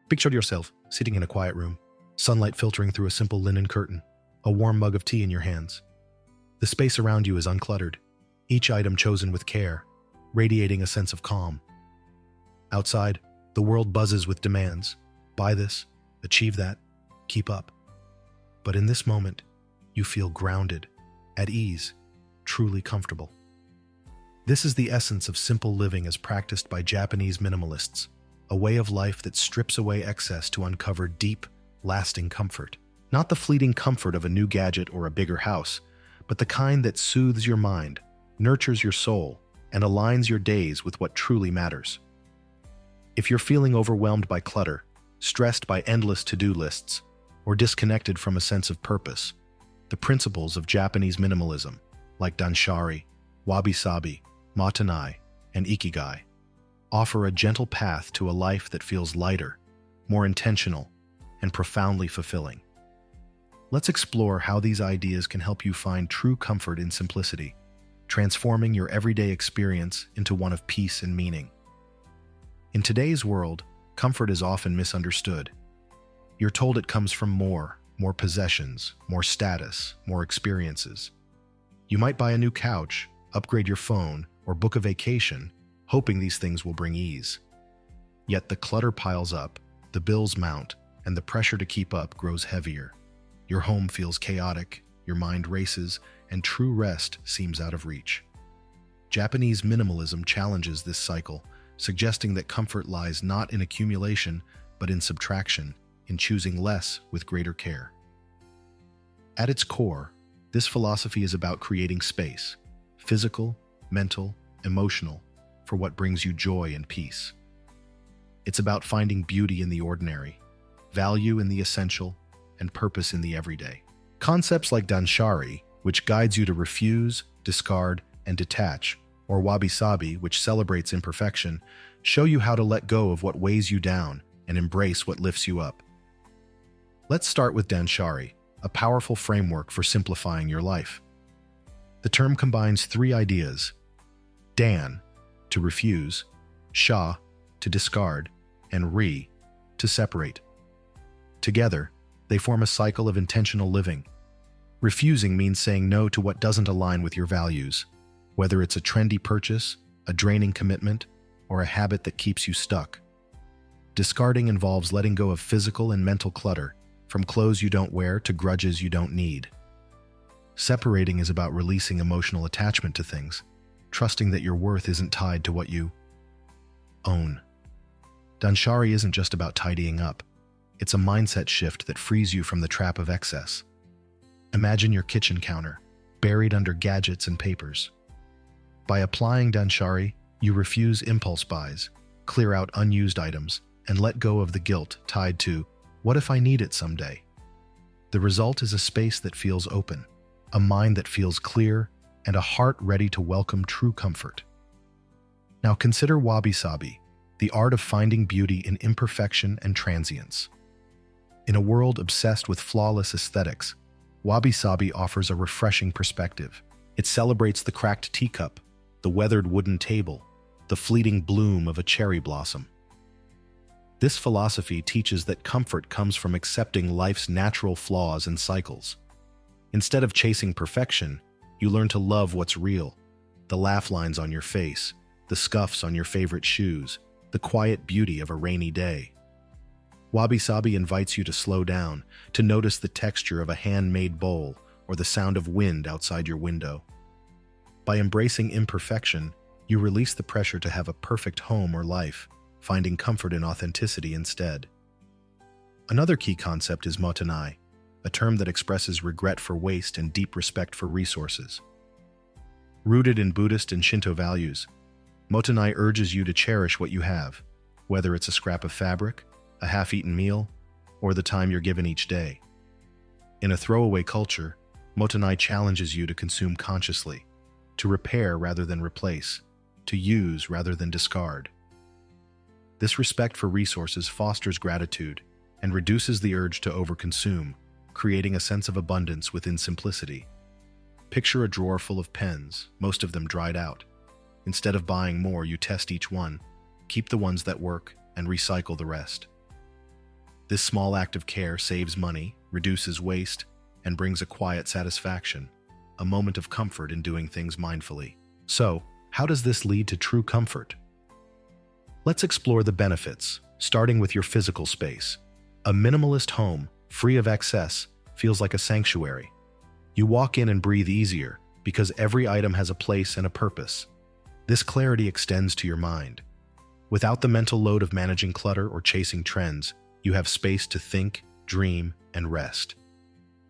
Picture yourself sitting in a quiet room, sunlight filtering through a simple linen curtain, a warm mug of tea in your hands. The space around you is uncluttered, each item chosen with care, radiating a sense of calm. Outside, the world buzzes with demands. Buy this, achieve that, keep up. But in this moment, you feel grounded, at ease, truly comfortable. This is the essence of simple living as practiced by Japanese minimalists, a way of life that strips away excess to uncover deep, lasting comfort. Not the fleeting comfort of a new gadget or a bigger house, but the kind that soothes your mind, nurtures your soul, and aligns your days with what truly matters. If you're feeling overwhelmed by clutter, stressed by endless to-do lists, or disconnected from a sense of purpose, the principles of Japanese minimalism, like Danshari, Wabishabi, Mottainai, and Ikigai, offer a gentle path to a life that feels lighter, more intentional, and profoundly fulfilling. Let's explore how these ideas can help you find true comfort in simplicity, transforming your everyday experience into one of peace and meaning. In today's world, comfort is often misunderstood. You're told it comes from more possessions, more status, more experiences. You might buy a new couch, upgrade your phone, or book a vacation, hoping these things will bring ease. Yet the clutter piles up, the bills mount, and the pressure to keep up grows heavier. Your home feels chaotic, your mind races, and true rest seems out of reach. Japanese minimalism challenges this cycle, suggesting that comfort lies not in accumulation, but in subtraction, in choosing less with greater care. At its core, this philosophy is about creating space, physical, mental, emotional, for what brings you joy and peace. It's about finding beauty in the ordinary, value in the essential, and purpose in the everyday. Concepts like Danshari, which guides you to refuse, discard, and detach, or Wabishabi, which celebrates imperfection, show you how to let go of what weighs you down and embrace what lifts you up. Let's start with Danshari, a powerful framework for simplifying your life. The term combines three ideas: Dan, to refuse; Sha, to discard; and Ri, to separate. Together, they form a cycle of intentional living. Refusing means saying no to what doesn't align with your values, whether it's a trendy purchase, a draining commitment, or a habit that keeps you stuck. Discarding involves letting go of physical and mental clutter, from clothes you don't wear to grudges you don't need. Separating is about releasing emotional attachment to things, trusting that your worth isn't tied to what you own. Danshari isn't just about tidying up. It's a mindset shift that frees you from the trap of excess. Imagine your kitchen counter, buried under gadgets and papers. By applying Danshari, you refuse impulse buys, clear out unused items, and let go of the guilt tied to, what if I need it someday? The result is a space that feels open, a mind that feels clear, and a heart ready to welcome true comfort. Now consider Wabishabi, the art of finding beauty in imperfection and transience. In a world obsessed with flawless aesthetics, Wabishabi offers a refreshing perspective. It celebrates the cracked teacup, the weathered wooden table, the fleeting bloom of a cherry blossom. This philosophy teaches that comfort comes from accepting life's natural flaws and cycles. Instead of chasing perfection, you learn to love what's real: the laugh lines on your face, the scuffs on your favorite shoes, the quiet beauty of a rainy day. Wabishabi invites you to slow down, to notice the texture of a handmade bowl or the sound of wind outside your window. By embracing imperfection, you release the pressure to have a perfect home or life, finding comfort in authenticity instead. Another key concept is Mottainai, a term that expresses regret for waste and deep respect for resources. Rooted in Buddhist and Shinto values, Mottainai urges you to cherish what you have, whether it's a scrap of fabric, a half-eaten meal, or the time you're given each day. In a throwaway culture, Mottainai challenges you to consume consciously, to repair rather than replace, to use rather than discard. This respect for resources fosters gratitude and reduces the urge to overconsume, creating a sense of abundance within simplicity. Picture a drawer full of pens, most of them dried out. Instead of buying more, you test each one, keep the ones that work, and recycle the rest. This small act of care saves money, reduces waste, and brings a quiet satisfaction, a moment of comfort in doing things mindfully. So, how does this lead to true comfort? Let's explore the benefits, starting with your physical space. A minimalist home, free of excess, feels like a sanctuary. You walk in and breathe easier because every item has a place and a purpose. This clarity extends to your mind. Without the mental load of managing clutter or chasing trends, you have space to think, dream, and rest.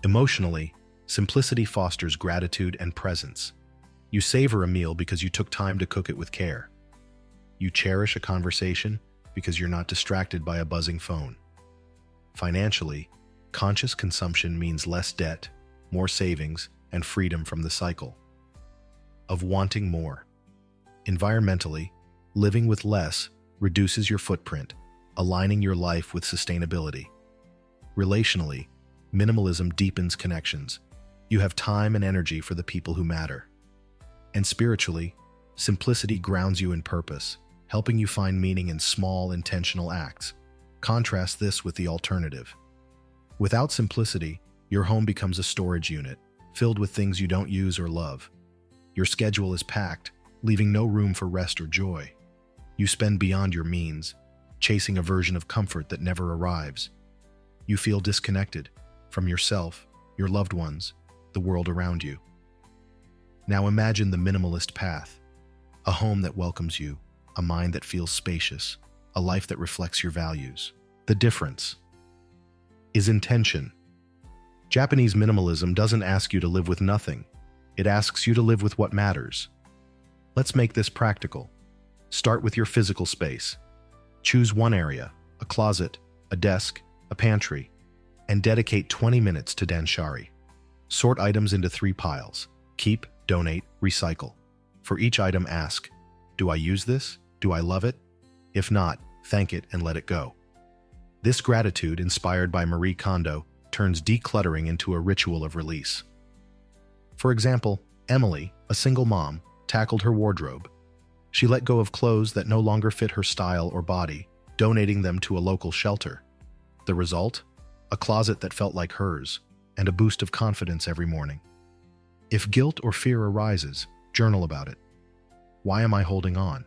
Emotionally, simplicity fosters gratitude and presence. You savor a meal because you took time to cook it with care. You cherish a conversation because you're not distracted by a buzzing phone. Financially, conscious consumption means less debt, more savings, and freedom from the cycle of wanting more. Environmentally, living with less reduces your footprint, aligning your life with sustainability. Relationally, minimalism deepens connections. You have time and energy for the people who matter. And spiritually, simplicity grounds you in purpose, helping you find meaning in small, intentional acts. Contrast this with the alternative. Without simplicity, your home becomes a storage unit, filled with things you don't use or love. Your schedule is packed, leaving no room for rest or joy. You spend beyond your means, chasing a version of comfort that never arrives. You feel disconnected from yourself, your loved ones, the world around you. Now imagine the minimalist path, a home that welcomes you, a mind that feels spacious, a life that reflects your values. The difference is intention. Japanese minimalism doesn't ask you to live with nothing. It asks you to live with what matters. Let's make this practical. Start with your physical space. Choose one area, a closet, a desk, a pantry, and dedicate 20 minutes to Danshari. Sort items into 3 piles: keep, donate, recycle. For each item, ask, do I use this? Do I love it? If not, thank it and let it go. This gratitude, inspired by Marie Kondo, turns decluttering into a ritual of release. For example, Emily, a single mom, tackled her wardrobe. She let go of clothes that no longer fit her style or body, donating them to a local shelter. The result? A closet that felt like hers, and a boost of confidence every morning. If guilt or fear arises, journal about it. Why am I holding on?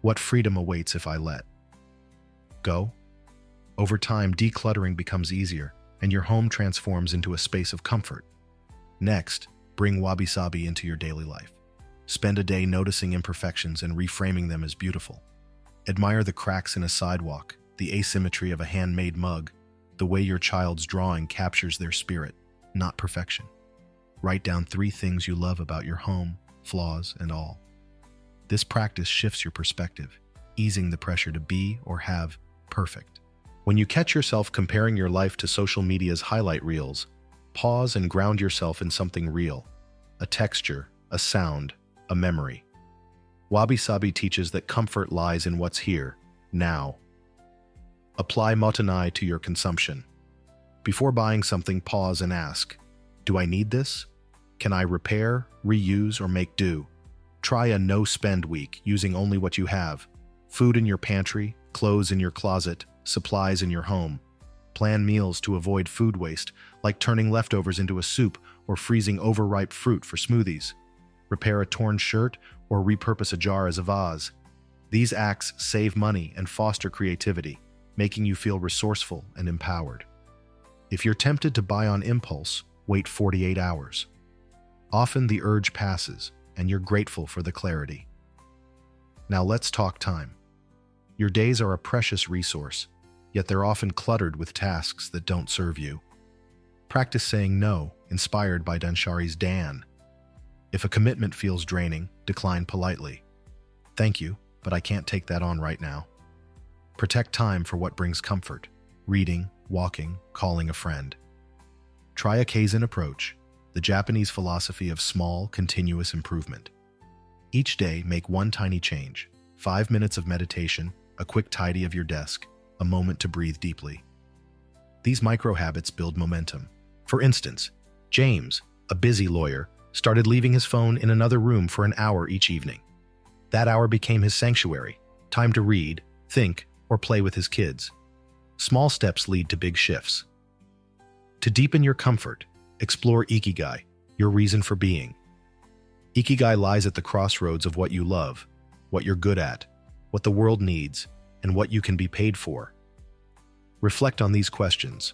What freedom awaits if I let go? Over time, decluttering becomes easier, and your home transforms into a space of comfort. Next, bring Wabishabi into your daily life. Spend a day noticing imperfections and reframing them as beautiful. Admire the cracks in a sidewalk, the asymmetry of a handmade mug, the way your child's drawing captures their spirit, not perfection. Write down 3 things you love about your home, flaws and all. This practice shifts your perspective, easing the pressure to be or have perfect. When you catch yourself comparing your life to social media's highlight reels, pause and ground yourself in something real, a texture, a sound, a memory. Wabishabi teaches that comfort lies in what's here, now. Apply Mottainai to your consumption. Before buying something, pause and ask, do I need this? Can I repair, reuse, or make do? Try a no-spend week, using only what you have. Food in your pantry, clothes in your closet, supplies in your home. Plan meals to avoid food waste, like turning leftovers into a soup or freezing overripe fruit for smoothies. Repair a torn shirt or repurpose a jar as a vase. These acts save money and foster creativity, making you feel resourceful and empowered. If you're tempted to buy on impulse, wait 48 hours. Often the urge passes, and you're grateful for the clarity. Now let's talk time. Your days are a precious resource, yet they're often cluttered with tasks that don't serve you. Practice saying no, inspired by Danshari's Dan. If a commitment feels draining, decline politely. Thank you, but I can't take that on right now. Protect time for what brings comfort: reading, walking, calling a friend. Try a Kaizen approach, the Japanese philosophy of small, continuous improvement. Each day, make one tiny change: 5 minutes of meditation, a quick tidy of your desk, a moment to breathe deeply. These micro habits build momentum. For instance, James, a busy lawyer, started leaving his phone in another room for an hour each evening. That hour became his sanctuary, time to read, think, or play with his kids. Small steps lead to big shifts. To deepen your comfort, explore Ikigai, your reason for being. Ikigai lies at the crossroads of what you love, what you're good at, what the world needs, and what you can be paid for. Reflect on these questions.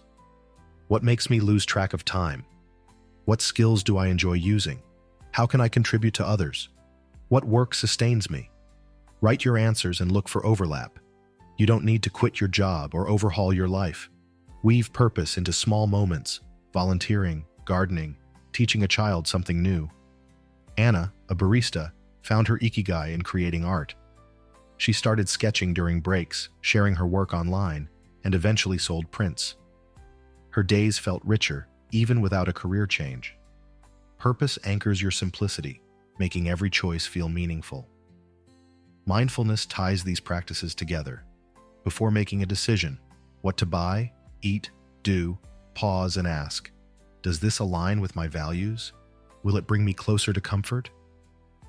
What makes me lose track of time? What skills do I enjoy using? How can I contribute to others? What work sustains me? Write your answers and look for overlap. You don't need to quit your job or overhaul your life. Weave purpose into small moments, volunteering, gardening, teaching a child something new. Anna, a barista, found her Ikigai in creating art. She started sketching during breaks, sharing her work online, and eventually sold prints. Her days felt richer, even without a career change. Purpose anchors your simplicity, making every choice feel meaningful. Mindfulness ties these practices together. Before making a decision, what to buy, eat, do, pause and ask, does this align with my values? Will it bring me closer to comfort?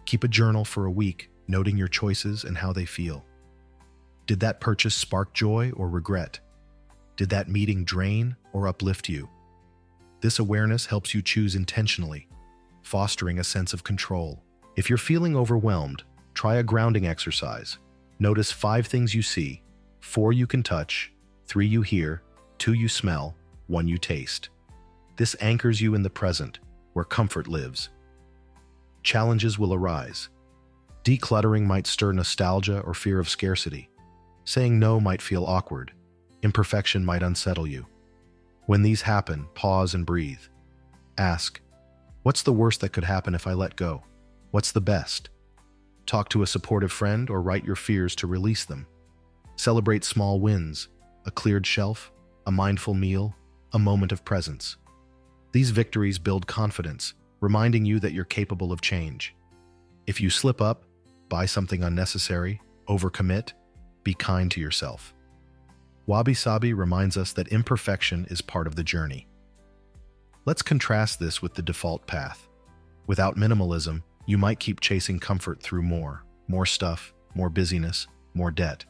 Keep a journal for a week, noting your choices and how they feel. Did that purchase spark joy or regret? Did that meeting drain or uplift you? This awareness helps you choose intentionally, fostering a sense of control. If you're feeling overwhelmed, try a grounding exercise. Notice 5 things you see, 4 you can touch, 3 you hear, 2 you smell, 1 you taste. This anchors you in the present, where comfort lives. Challenges will arise. Decluttering might stir nostalgia or fear of scarcity. Saying no might feel awkward. Imperfection might unsettle you. When these happen, pause and breathe. Ask, what's the worst that could happen if I let go? What's the best? Talk to a supportive friend or write your fears to release them. Celebrate small wins, a cleared shelf, a mindful meal, a moment of presence. These victories build confidence, reminding you that you're capable of change. If you slip up, buy something unnecessary, overcommit, be kind to yourself. Wabishabi reminds us that imperfection is part of the journey. Let's contrast this with the default path. Without minimalism, you might keep chasing comfort through more stuff, more busyness, more debt.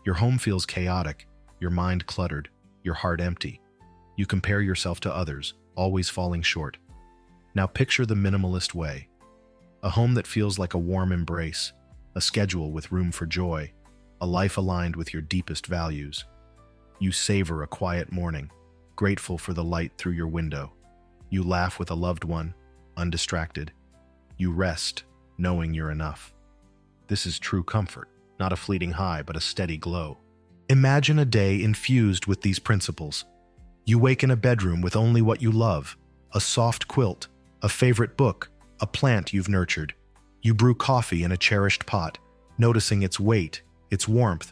Your home feels chaotic, your mind cluttered, your heart empty. You compare yourself to others, always falling short. Now picture the minimalist way. A home that feels like a warm embrace, a schedule with room for joy, a life aligned with your deepest values. You savor a quiet morning, grateful for the light through your window. You laugh with a loved one, undistracted. You rest, knowing you're enough. This is true comfort, not a fleeting high, but a steady glow. Imagine a day infused with these principles. You wake in a bedroom with only what you love, a soft quilt, a favorite book, a plant you've nurtured. You brew coffee in a cherished pot, noticing its weight, its warmth.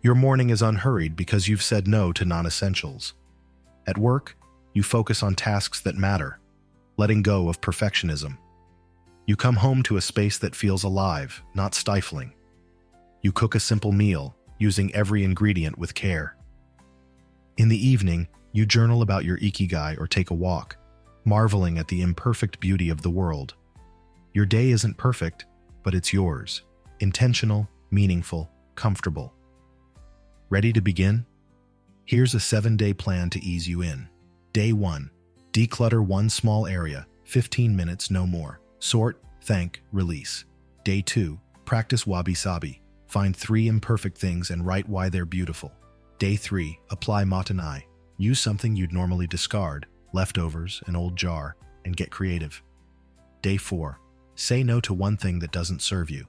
Your morning is unhurried because you've said no to non-essentials. At work, you focus on tasks that matter, letting go of perfectionism. You come home to a space that feels alive, not stifling. You cook a simple meal, using every ingredient with care. In the evening, you journal about your Ikigai or take a walk, marveling at the imperfect beauty of the world. Your day isn't perfect, but it's yours. Intentional, meaningful, comfortable. Ready to begin? Here's a 7-day plan to ease you in. Day 1. Declutter one small area, 15 minutes, no more. Sort, thank, release. Day 2. Practice Wabishabi. Find 3 imperfect things and write why they're beautiful. Day 3. Apply Mottainai. Use something you'd normally discard, leftovers, an old jar, and get creative. Day 4. Say no to one thing that doesn't serve you.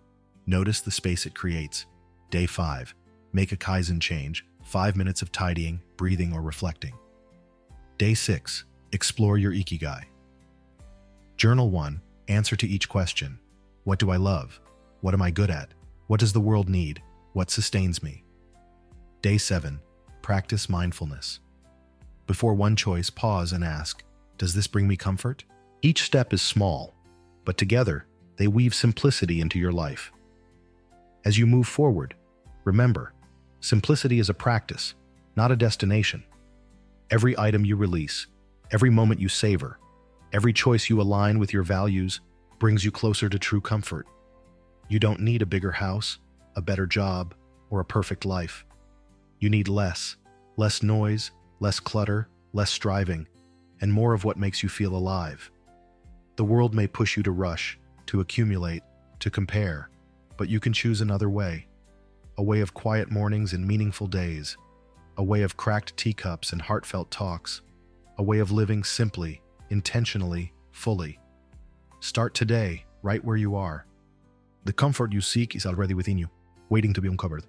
Notice the space it creates. Day 5. Make a Kaizen change, 5 minutes of tidying, breathing, or reflecting. Day 6. Explore your Ikigai. Journal 1. Answer to each question. What do I love? What am I good at? What does the world need? What sustains me? Day 7. Practice mindfulness. Before one choice, pause and ask, does this bring me comfort? Each step is small, but together, they weave simplicity into your life. As you move forward, remember, simplicity is a practice, not a destination. Every item you release, every moment you savor, every choice you align with your values brings you closer to true comfort. You don't need a bigger house, a better job, or a perfect life. You need less Less noise, less clutter, less striving, and more of what makes you feel alive. The world may push you to rush, to accumulate, to compare, but you can choose another way. A way of quiet mornings and meaningful days. A way of cracked teacups and heartfelt talks. A way of living simply, intentionally, fully. Start today, right where you are. The comfort you seek is already within you, waiting to be uncovered.